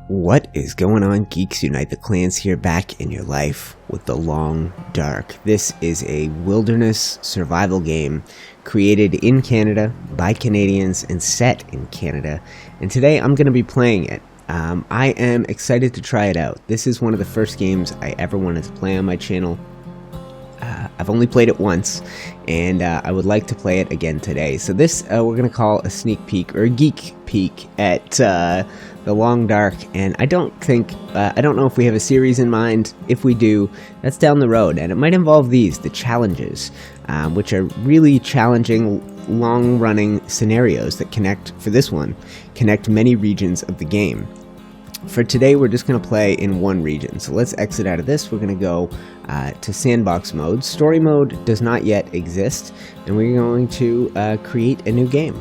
What is going on, geeks? Unite the Clans here, back in your life with the Long Dark. This is a wilderness survival game created in Canada by Canadians and set in Canada, and today I'm going to be playing it. I am excited to try it out. This is one of the first games I ever wanted to play on my channel. I've only played it once, and I would like to play it again today. So this we're going to call a sneak peek, or a geek peek, at the Long Dark. And I don't know if we have a series in mind. If we do, that's down the road, and it might involve the challenges, which are really challenging, long-running scenarios that connect many regions of the game. For today, we're just going to play in one region, so let's exit out of this. We're going to go to sandbox mode. Story mode does not yet exist, and we're going to create a new game.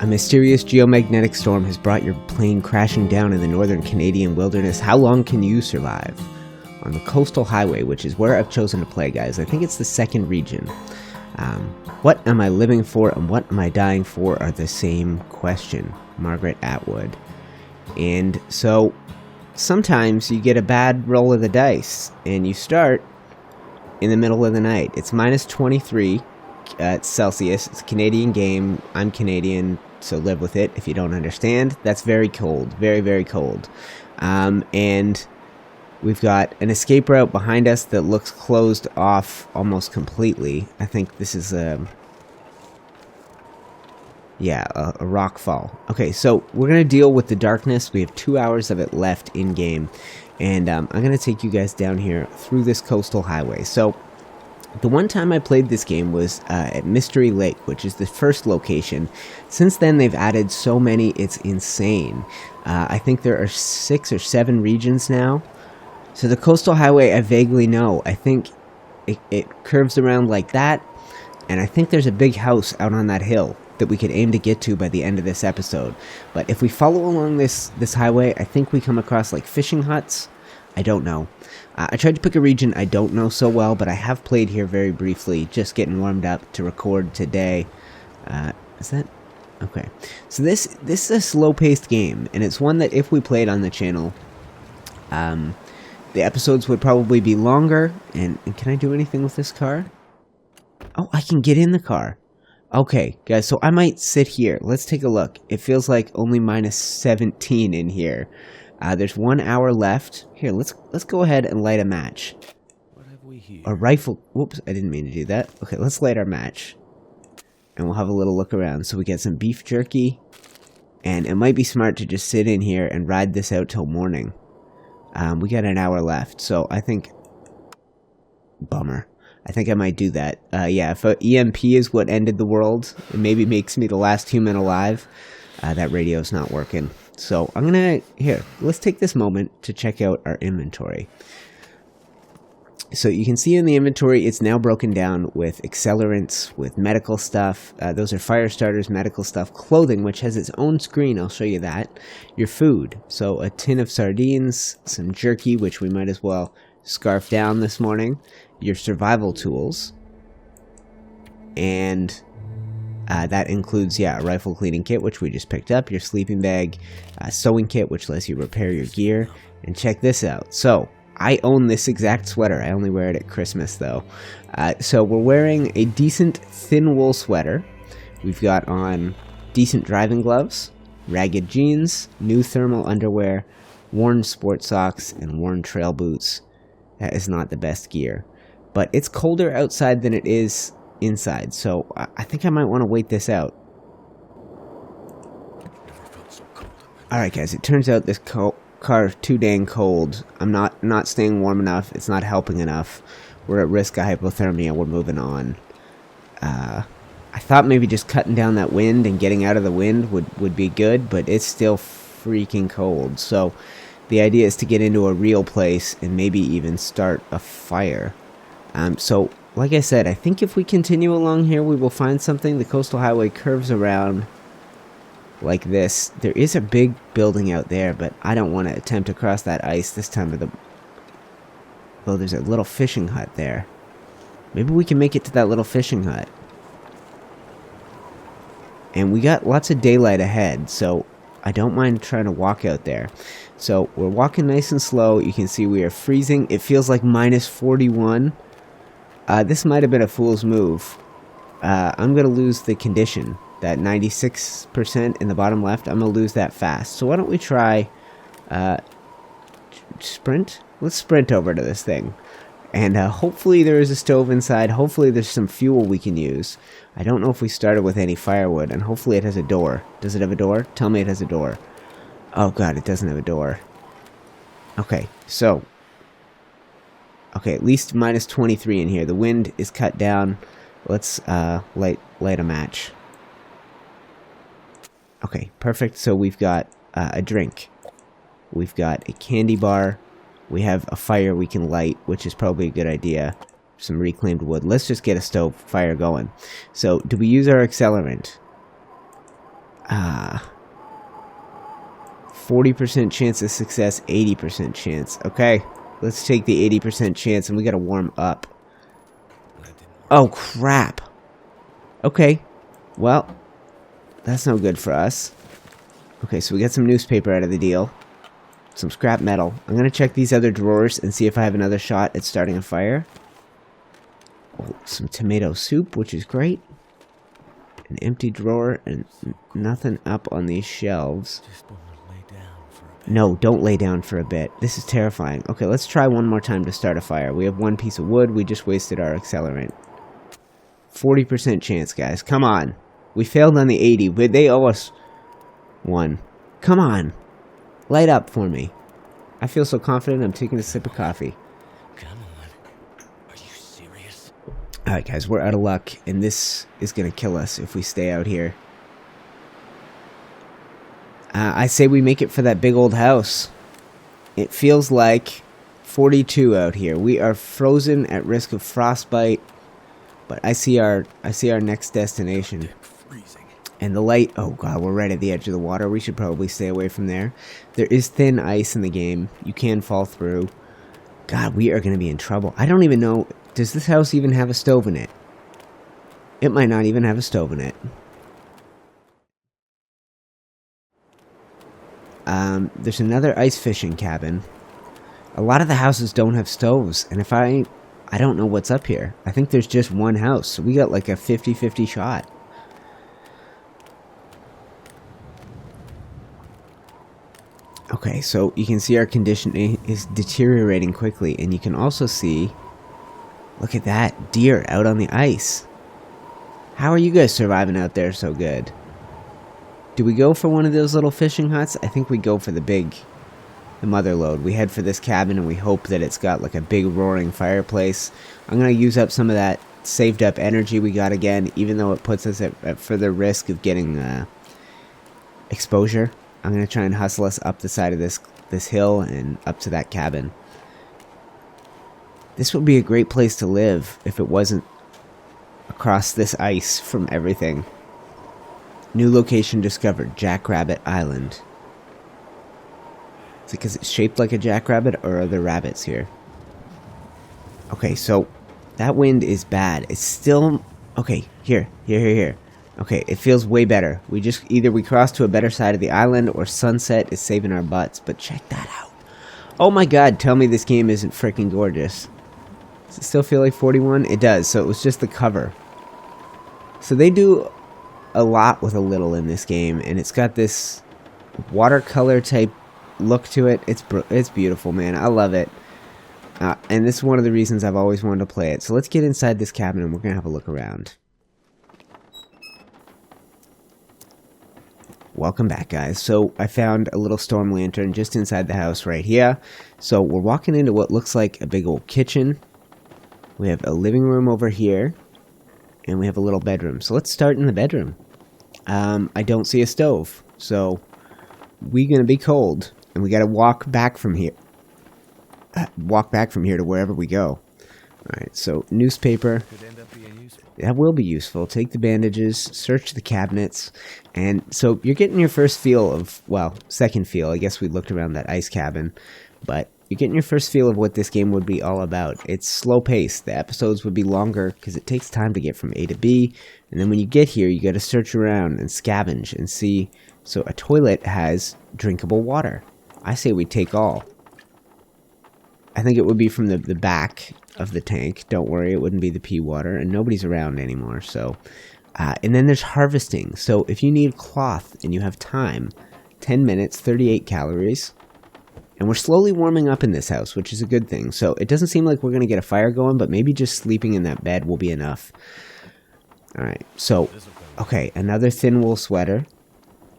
A mysterious geomagnetic storm has brought your plane crashing down in the northern Canadian wilderness. How long can you survive? On the coastal highway, which is where I've chosen to play, guys. I think it's the second region. What am I living for and what am I dying for are the same question. Margaret Atwood. And so sometimes you get a bad roll of the dice and you start in the middle of the night. It's minus 23 Celsius. It's a Canadian game. I'm Canadian, so live with it if you don't understand. That's very cold. Very, very cold. And we've got an escape route behind us that looks closed off almost completely. I think this is a rock fall. Okay, so we're going to deal with the darkness. We have 2 hours of it left in-game. And I'm going to take you guys down here through this coastal highway. So the one time I played this game was at Mystery Lake, which is the first location. Since then, they've added so many, it's insane. I think there are 6 or 7 regions now. So the coastal highway, I vaguely know. I think it curves around like that. And I think there's a big house out on that hill that we could aim to get to by the end of this episode. But if we follow along this highway, I think we come across like fishing huts. I don't know. I tried to pick a region I don't know so well, but I have played here very briefly, just getting warmed up to record today. Is that? Okay. So this is a slow-paced game, and it's one that if we played on the channel, the episodes would probably be longer. And can I do anything with this car? Oh, I can get in the car. Okay, guys, so I might sit here. Let's take a look. It feels like only minus 17 in here. There's 1 hour left. Here, let's go ahead and light a match. What have we here? A rifle. Whoops, I didn't mean to do that. Okay, let's light our match. And we'll have a little look around. So we get some beef jerky. And it might be smart to just sit in here and ride this out till morning. We got an hour left, so I think... Bummer. I think I might do that. Yeah, if EMP is what ended the world, it maybe makes me the last human alive, that radio's not working. So I'm gonna, let's take this moment to check out our inventory. So you can see in the inventory, it's now broken down with accelerants, with medical stuff. Those are fire starters, medical stuff, clothing, which has its own screen, I'll show you that. Your food, so a tin of sardines, some jerky, which we might as well scarf down this morning. Your survival tools, and that includes, a rifle cleaning kit, which we just picked up, your sleeping bag, sewing kit, which lets you repair your gear, and check this out. So, I own this exact sweater. I only wear it at Christmas, though. So, we're wearing a decent thin wool sweater. We've got on decent driving gloves, ragged jeans, new thermal underwear, worn sport socks, and worn trail boots. That is not the best gear. But it's colder outside than it is inside, so I think I might want to wait this out. Alright guys, it turns out this car is too dang cold. I'm not staying warm enough, it's not helping enough. We're at risk of hypothermia, we're moving on. I thought maybe just cutting down that wind and getting out of the wind would be good, but it's still freaking cold. So the idea is to get into a real place and maybe even start a fire. So, like I said, I think if we continue along here, we will find something. The coastal highway curves around like this. There is a big building out there, but I don't want to attempt to cross that ice this time of the... Oh, there's a little fishing hut there. Maybe we can make it to that little fishing hut. And we got lots of daylight ahead, so I don't mind trying to walk out there. So we're walking nice and slow. You can see we are freezing. It feels like minus 41. This might have been a fool's move. I'm going to lose the condition. That 96% in the bottom left, I'm going to lose that fast. So why don't we try sprint? Let's sprint over to this thing. And hopefully there is a stove inside. Hopefully there's some fuel we can use. I don't know if we started with any firewood. And hopefully it has a door. Does it have a door? Tell me it has a door. Oh god, it doesn't have a door. Okay, so. Okay, at least minus 23 in here. The wind is cut down. Let's light a match. Okay, perfect. So we've got a drink. We've got a candy bar. We have a fire we can light, which is probably a good idea. Some reclaimed wood. Let's just get a stove fire going. So, do we use our accelerant? 40% chance of success, 80% chance. Okay, let's take the 80% chance, and we gotta warm up. Oh, crap. Okay, well, that's no good for us. Okay, so we got some newspaper out of the deal. Some scrap metal. I'm going to check these other drawers and see if I have another shot at starting a fire. Oh, some tomato soup, which is great. An empty drawer and nothing up on these shelves. No, don't lay down for a bit. This is terrifying. Okay, let's try one more time to start a fire. We have one piece of wood. We just wasted our accelerant. 40% chance, guys. Come on. We failed on the 80, but they owe us one. Come on. Light up for me. I feel so confident I'm taking a sip of coffee. Come on. Are you serious? Alright guys, we're out of luck, and this is going to kill us if we stay out here. I say we make it for that big old house. It feels like 42 out here. We are frozen at risk of frostbite, but I see our next destination. And the light, oh god, we're right at the edge of the water. We should probably stay away from there. There is thin ice in the game. You can fall through. God, we are going to be in trouble. I don't even know, does this house even have a stove in it? It might not even have a stove in it. There's another ice fishing cabin. A lot of the houses don't have stoves, and if I don't know what's up here. I think there's just one house, so we got like a 50-50 shot. Okay, so you can see our condition is deteriorating quickly, and you can also see, look at that, deer out on the ice. How are you guys surviving out there so good? Do we go for one of those little fishing huts? I think we go for the mother lode. We head for this cabin and we hope that it's got like a big roaring fireplace. I'm going to use up some of that saved up energy we got again, even though it puts us at further risk of getting exposure. I'm going to try and hustle us up the side of this hill and up to that cabin. This would be a great place to live if it wasn't across this ice from everything. New location discovered, Jackrabbit Island. Is it because it's shaped like a jackrabbit, or are there rabbits here? Okay, so that wind is bad. It's still... Okay, here. Okay, it feels way better. Either we cross to a better side of the island, or sunset is saving our butts. But check that out. Oh my god, tell me this game isn't freaking gorgeous. Does it still feel like 41? It does, so it was just the cover. So they do a lot with a little in this game, and it's got this watercolor type look to it. It's beautiful, man. I love it. And this is one of the reasons I've always wanted to play it. So let's get inside this cabin and we're going to have a look around. Welcome back, guys. So I found a little storm lantern just inside the house right here. So we're walking into what looks like a big old kitchen. We have a living room over here. And we have a little bedroom. So let's start in the bedroom. I don't see a stove. So we're going to be cold. And we got to walk back from here. To wherever we go. Alright, so newspaper. Could end up being useful. That will be useful. Take the bandages, search the cabinets, and so you're getting your first feel of, well, second feel. I guess we looked around that ice cabin, but you're getting your first feel of what this game would be all about. It's slow paced. The episodes would be longer because it takes time to get from A to B. And then when you get here, you got to search around and scavenge and see. So a toilet has drinkable water. I say we take all. I think it would be from the back of the tank. Don't worry, it wouldn't be the pee water. And nobody's around anymore. So, and then there's harvesting. So if you need cloth and you have time, 10 minutes, 38 calories. And we're slowly warming up in this house, which is a good thing. So it doesn't seem like we're going to get a fire going, but maybe just sleeping in that bed will be enough. All right, so, okay, another thin wool sweater.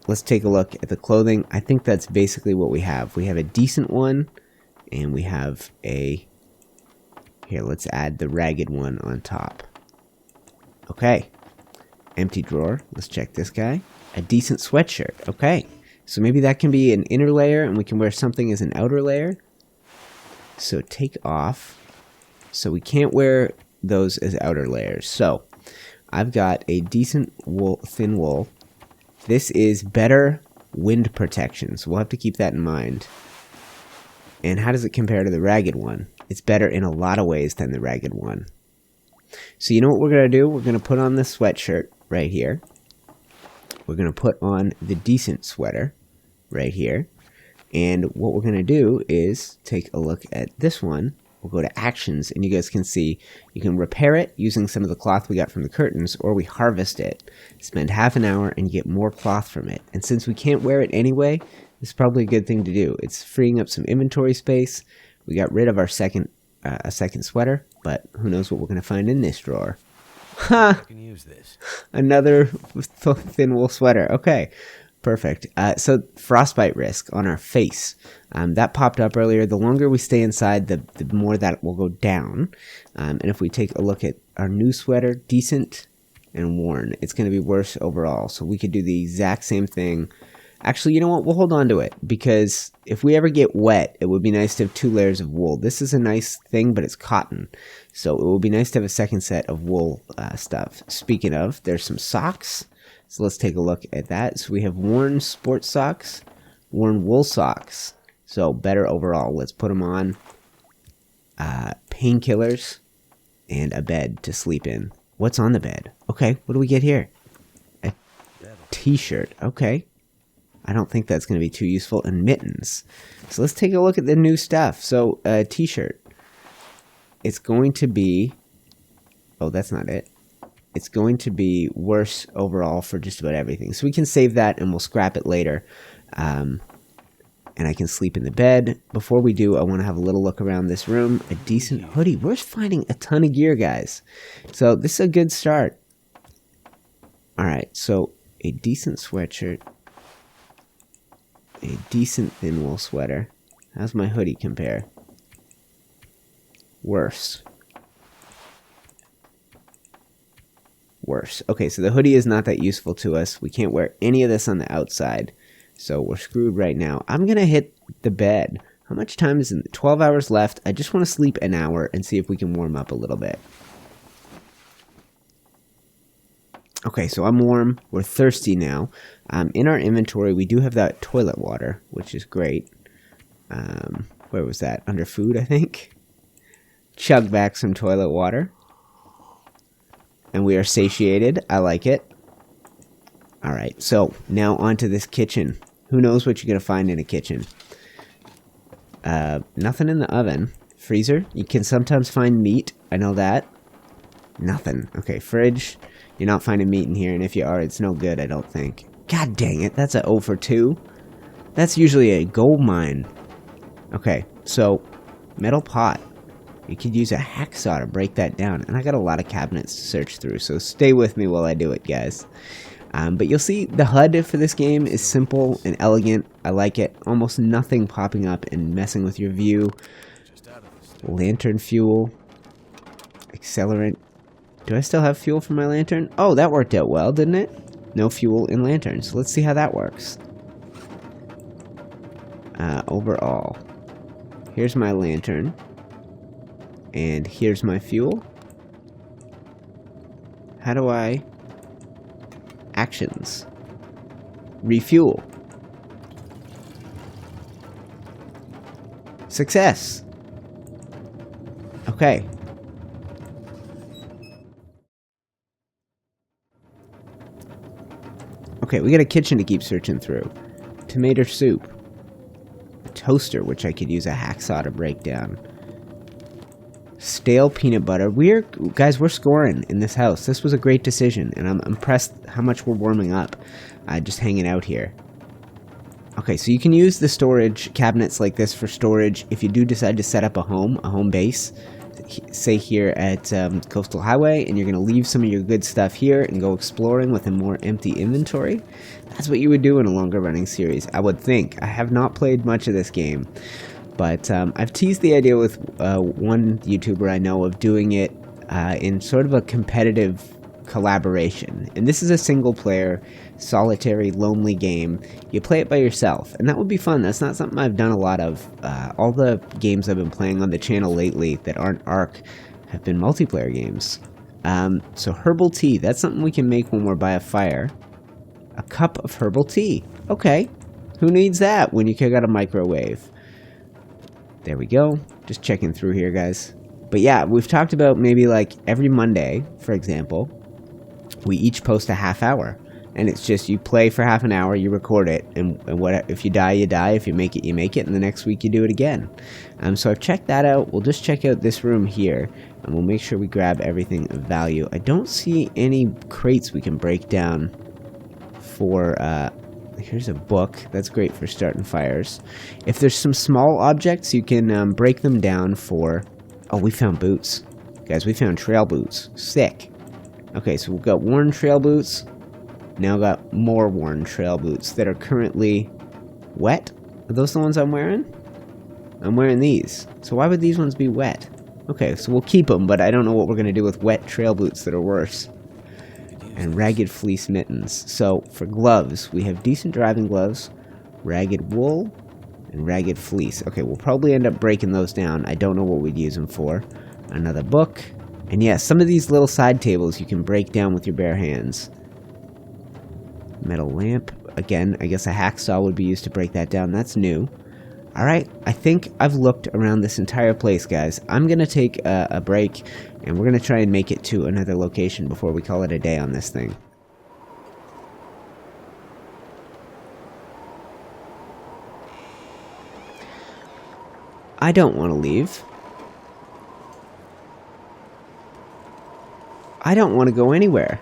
Let's take a look at the clothing. I think that's basically what we have. We have a decent one, and we have a... Here, let's add the ragged one on top. Okay, empty drawer. Let's check this guy. A decent sweatshirt. Okay. So maybe that can be an inner layer, and we can wear something as an outer layer. So take off. So we can't wear those as outer layers. So I've got a decent wool, thin wool. This is better wind protection, so we'll have to keep that in mind. And how does it compare to the ragged one? It's better in a lot of ways than the ragged one. So you know what we're going to do? We're going to put on the sweatshirt right here. We're going to put on the decent sweater right here. And what we're going to do is take a look at this one. We'll go to actions, and you guys can see you can repair it using some of the cloth we got from the curtains, or we harvest it. Spend half an hour and you get more cloth from it. And since we can't wear it anyway, this is probably a good thing to do. It's freeing up some inventory space. We got rid of our second sweater, but who knows what we're going to find in this drawer. Ha! I can use this. Another thin wool sweater. Okay, perfect. So frostbite risk on our face. That popped up earlier. The longer we stay inside, the more that will go down. And if we take a look at our new sweater, decent and worn, it's going to be worse overall. So we could do the exact same thing. Actually, you know what? We'll hold on to it, because if we ever get wet, it would be nice to have 2 layers of wool. This is a nice thing, but it's cotton. So it would be nice to have a second set of wool stuff. Speaking of, there's some socks. So let's take a look at that. So we have worn sports socks, worn wool socks. So better overall. Let's put them on. Painkillers and a bed to sleep in. What's on the bed? Okay, what do we get here? A t-shirt. Okay. I don't think that's going to be too useful. And mittens. So let's take a look at the new stuff. So a t-shirt. It's going to be... Oh, that's not it. It's going to be worse overall for just about everything. So we can save that and we'll scrap it later. And I can sleep in the bed. Before we do, I want to have a little look around this room. A decent hoodie. We're finding a ton of gear, guys. So this is a good start. Alright, so a decent sweatshirt. A decent thin wool sweater. How's my hoodie compare? Worse. Worse. Okay, so the hoodie is not that useful to us. We can't wear any of this on the outside. So we're screwed right now. I'm going to hit the bed. How much time is it? 12 hours left. I just want to sleep an hour and see if we can warm up a little bit. Okay, so I'm warm. We're thirsty now. In our inventory, we do have that toilet water, which is great. Where was that? Under food, I think. Chug back some toilet water. And we are satiated. I like it. Alright, so now onto this kitchen. Who knows what you're going to find in a kitchen? Nothing in the oven. Freezer. You can sometimes find meat. I know that. Nothing. Okay, fridge. You're not finding meat in here, and if you are, it's no good, I don't think. God dang it, that's a 0 for 2. That's usually a gold mine. Okay, so, metal pot. You could use a hacksaw to break that down, and I got a lot of cabinets to search through, so stay with me while I do it, guys. But you'll see the HUD for this game is simple and elegant. I like it. Almost nothing popping up and messing with your view. Lantern fuel. Accelerant. Do I still have fuel for my lantern? Oh, that worked out well, didn't it? No fuel in lanterns. Let's see how that works. Overall. Here's my lantern. And here's my fuel. How do I... Actions. Refuel. Success. Okay. Okay, we got a kitchen to keep searching through. Tomato soup. A toaster, which I could use a hacksaw to break down. Stale peanut butter. Guys, we're scoring in this house. This was a great decision, and I'm impressed how much we're warming up. Just hanging out here. Okay, so you can use the storage cabinets like this for storage if you do decide to set up a home base, say here at Coastal Highway, and you're going to leave some of your good stuff here and go exploring with a more empty inventory. That's what you would do in a longer running series, I would think. I have not played much of this game, but I've teased the idea with one YouTuber I know of doing it in sort of a competitive collaboration. And this is a single player, solitary, lonely game. You play it by yourself, and that would be fun. That's not something I've done a lot of. All the games I've been playing on the channel lately that aren't ARC have been multiplayer games. So herbal tea, that's something we can make when we're by a fire. A cup of herbal tea. Okay. Who needs that when you got a microwave? There we go. Just checking through here, guys. But yeah, we've talked about maybe like every Monday, for example, we each post a half hour. And it's just you play for half an hour, you record it, and what if you die, you die. If you make it, you make it, and the next week you do it again. So I've checked that out. We'll just check out this room here, and we'll make sure we grab everything of value. I don't see any crates we can break down for... here's a book. That's great for starting fires. If there's some small objects, you can break them down for... Oh, we found boots. Guys, we found trail boots. Sick. Okay, so we've got worn trail boots. Now got more worn trail boots that are currently wet. Are those the ones I'm wearing? I'm wearing these. So why would these ones be wet? Okay, so we'll keep them, but I don't know what we're going to do with wet trail boots that are worse. And ragged fleece mittens. So for gloves, we have decent driving gloves, ragged wool, and ragged fleece. Okay, we'll probably end up breaking those down. I don't know what we'd use them for. Another book. And yeah, some of these little side tables you can break down with your bare hands. Metal lamp. Again, I guess a hacksaw would be used to break that down. That's new. Alright, I think I've looked around this entire place, guys. I'm going to take a break, and we're going to try and make it to another location before we call it a day on this thing. I don't want to leave. I don't want to go anywhere.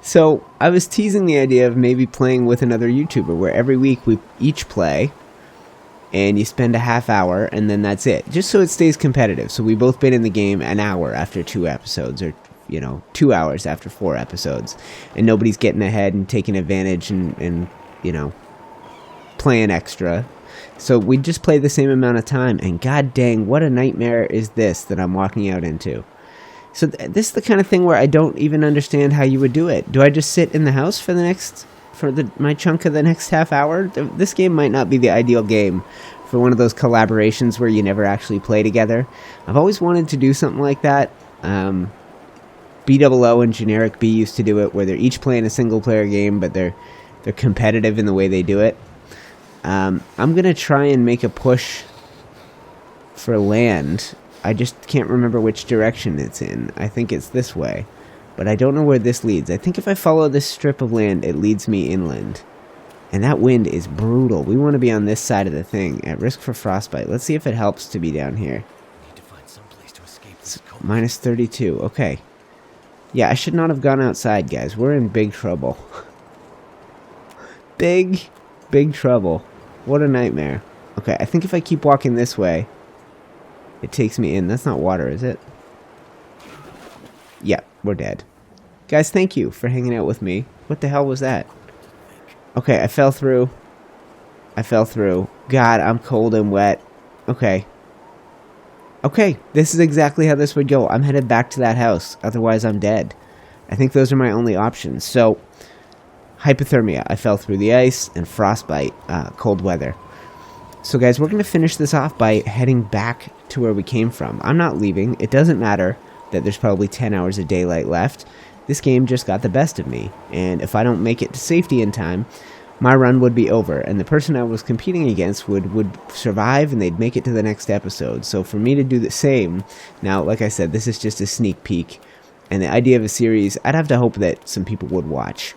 So, I was teasing the idea of maybe playing with another YouTuber, where every week we each play, and you spend a half hour, and then that's it. Just so it stays competitive. So we both been in the game an hour after 2 episodes, or, 2 hours after 4 episodes. And nobody's getting ahead and taking advantage and playing extra. So we just play the same amount of time, and god dang, what a nightmare is this that I'm walking out into. So this is the kind of thing where I don't even understand how you would do it. Do I just sit in the house for my chunk of the next half hour? This game might not be the ideal game for one of those collaborations where you never actually play together. I've always wanted to do something like that. BOO and Generic B used to do it, where they're each playing a single player game, but they're competitive in the way they do it. I'm gonna try and make a push for land. I just can't remember which direction it's in. I think it's this way, but I don't know where this leads. I think if I follow this strip of land, it leads me inland. And that wind is brutal. We want to be on this side of the thing, at risk for frostbite. Let's see if it helps to be down here. Need to find some place to escape this cold. Minus 32. Okay. Yeah, I should not have gone outside, guys. We're in big trouble. Big trouble. What a nightmare. Okay, I think if I keep walking this way, it takes me in. That's not water, is it? Yeah, we're dead. Guys, thank you for hanging out with me. What the hell was that? Okay, I fell through. God, I'm cold and wet. Okay. Okay, this is exactly how this would go. I'm headed back to that house. Otherwise, I'm dead. I think those are my only options. So, hypothermia. I fell through the ice, and frostbite. Cold weather. So guys, we're going to finish this off by heading back to where we came from. I'm not leaving. It doesn't matter that there's probably 10 hours of daylight left. This game just got the best of me. And if I don't make it to safety in time, my run would be over, and the person I was competing against would survive, and they'd make it to the next episode. So for me to do the same, now, like I said, this is just a sneak peek, and the idea of a series, I'd have to hope that some people would watch.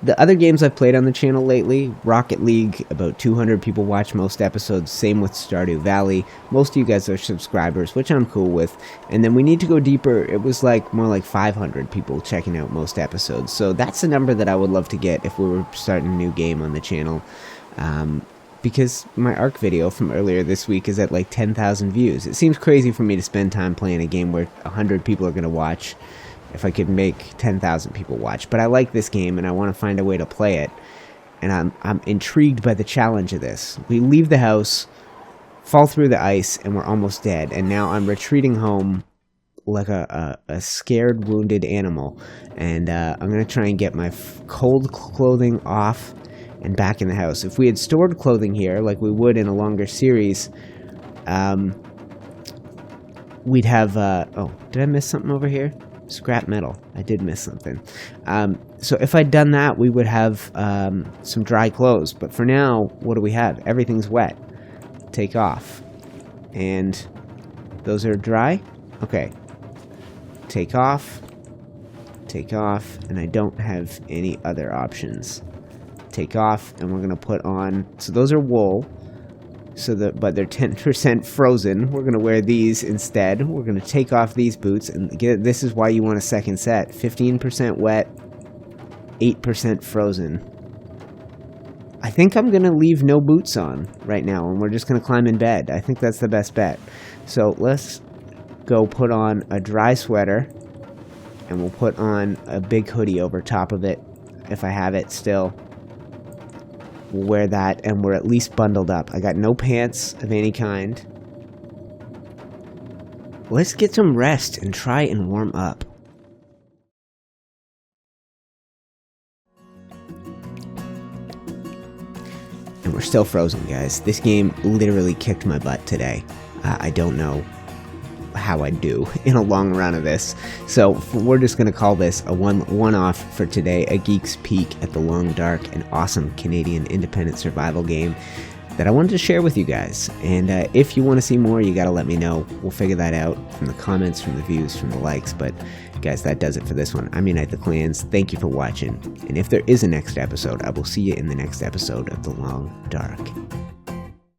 The other games I've played on the channel lately, Rocket League, about 200 people watch most episodes, same with Stardew Valley. Most of you guys are subscribers, which I'm cool with. And then We Need to Go Deeper, it was like more like 500 people checking out most episodes. So that's the number that I would love to get if we were starting a new game on the channel. Because my Ark video from earlier this week is at like 10,000 views. It seems crazy for me to spend time playing a game where 100 people are going to watch. If I could make 10,000 people watch. But I like this game, and I want to find a way to play it. And I'm intrigued by the challenge of this. We leave the house, fall through the ice, and we're almost dead. And now I'm retreating home like a scared, wounded animal. And I'm going to try and get my cold clothing off and back in the house. If we had stored clothing here, like we would in a longer series, we'd have... oh, did I miss something over here? Scrap metal. I did miss something. So if I'd done that, we would have some dry clothes. But for now, what do we have? Everything's wet. Take off. And those are dry? Okay. Take off. Take off. And I don't have any other options. Take off. And we're going to put on... So those are wool. But they're 10% frozen. We're going to wear these instead. We're going to take off these boots. And this is why you want a second set. 15% wet, 8% frozen. I think I'm going to leave no boots on right now, and we're just going to climb in bed. I think that's the best bet. So let's go put on a dry sweater, and we'll put on a big hoodie over top of it, if I have it still. We'll wear that, and we're at least bundled up. I got no pants of any kind. Let's get some rest and try and warm up. And we're still frozen, guys. This game literally kicked my butt today. I don't know how I do in a long run of this. So we're just going to call this a one-off for today, a Geek's Peek at the Long Dark, an awesome Canadian independent survival game that I wanted to share with you guys. And if you want to see more, you got to let me know. We'll figure that out from the comments, from the views, from the likes. But guys, that does it for this one. I'm UniteTheClans. Thank you for watching. And if there is a next episode, I will see you in the next episode of The Long Dark.